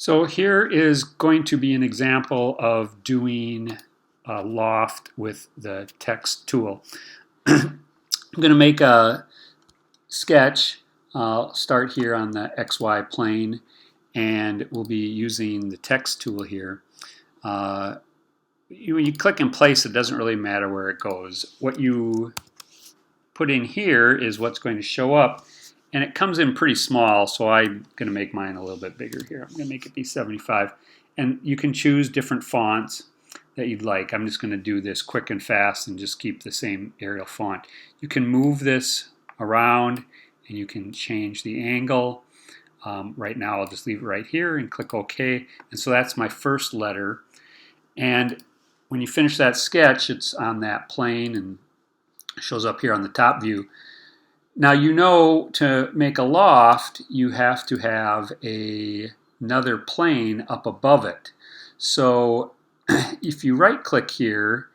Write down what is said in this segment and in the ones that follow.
So here is going to be an example of doing a loft with the text tool. I'm going to make a sketch. I'll start here on the XY plane, and we'll be using the text tool here. When you click and place, it doesn't really matter where it goes. What you put in here is what's going to show up, and it comes in pretty small, so I'm going to make mine a little bit bigger here. I'm going to make it be 75, and you can choose different fonts that you'd like. I'm just going to do this quick and fast and just keep the same Arial font. You can move this around and you can change the angle. Right now I'll just leave it right here and click OK. And so that's my first letter. And when you finish that sketch, it's on that plane and shows up here on the top view. Now you know to make a loft you have to have another plane up above it. So if you right click here,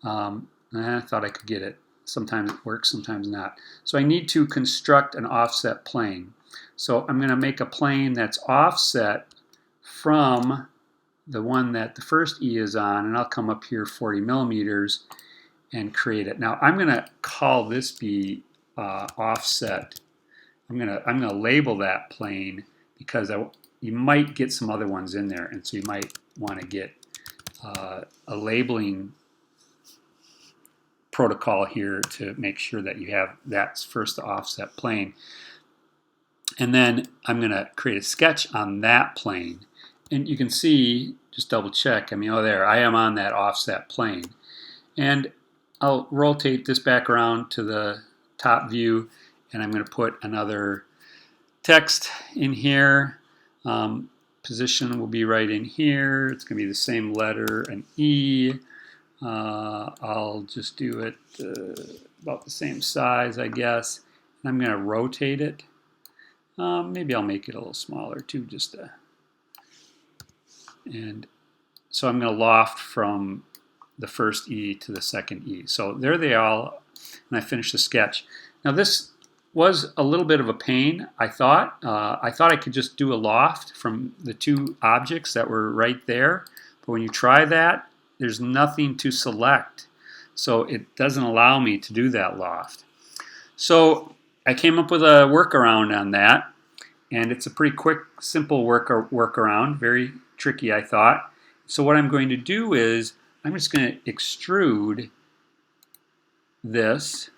I thought I could get it. Sometimes it works, sometimes not. So I need to construct an offset plane. So I'm going to make a plane that's offset from the one that the first E is on, and I'll come up here 40 millimeters and create it. Now I'm going to call this be offset. I'm going to label that plane because you might get some other ones in there, and so you might want to get a labeling protocol here to make sure that you have that's first the offset plane. And then I'm going to create a sketch on that plane, and you can see, just double check, oh there, I am on that offset plane. And I'll rotate this back around to the top view, and I'm going to put another text in here. Position will be right in here. It's going to be the same letter, an E. I'll just do it about the same size, I guess. And I'm going to rotate it. Maybe I'll make it a little smaller too, and so I'm going to loft from the first E to the second E. So there they are, and I finished the sketch. Now this was a little bit of a pain, I thought. I thought I could just do a loft from the two objects that were right there, but when you try that, there's nothing to select. So it doesn't allow me to do that loft. So I came up with a workaround on that, and it's a pretty quick, simple workaround, very tricky, I thought. So what I'm going to do is I'm just going to extrude this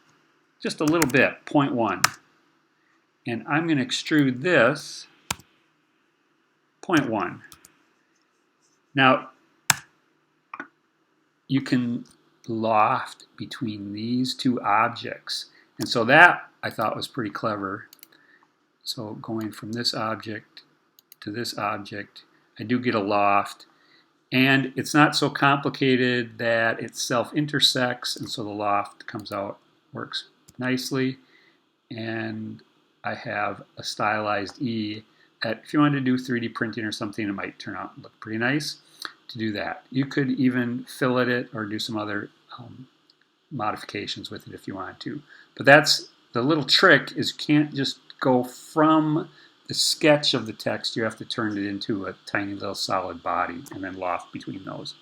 just a little bit, 0.1. And I'm going to extrude this 0.1. Now, you can loft between these two objects. And so that I thought was pretty clever. So going from this object to this object, I do get a loft. And it's not so complicated that it self-intersects, and so the loft comes out, works nicely. And I have a stylized E that if you wanted to do 3D printing or something, it might turn out and look pretty nice to do that. You could even fillet it or do some other modifications with it if you wanted to. But that's the little trick, is you can't just go from the sketch of the text. You have to turn it into a tiny little solid body and then loft between those.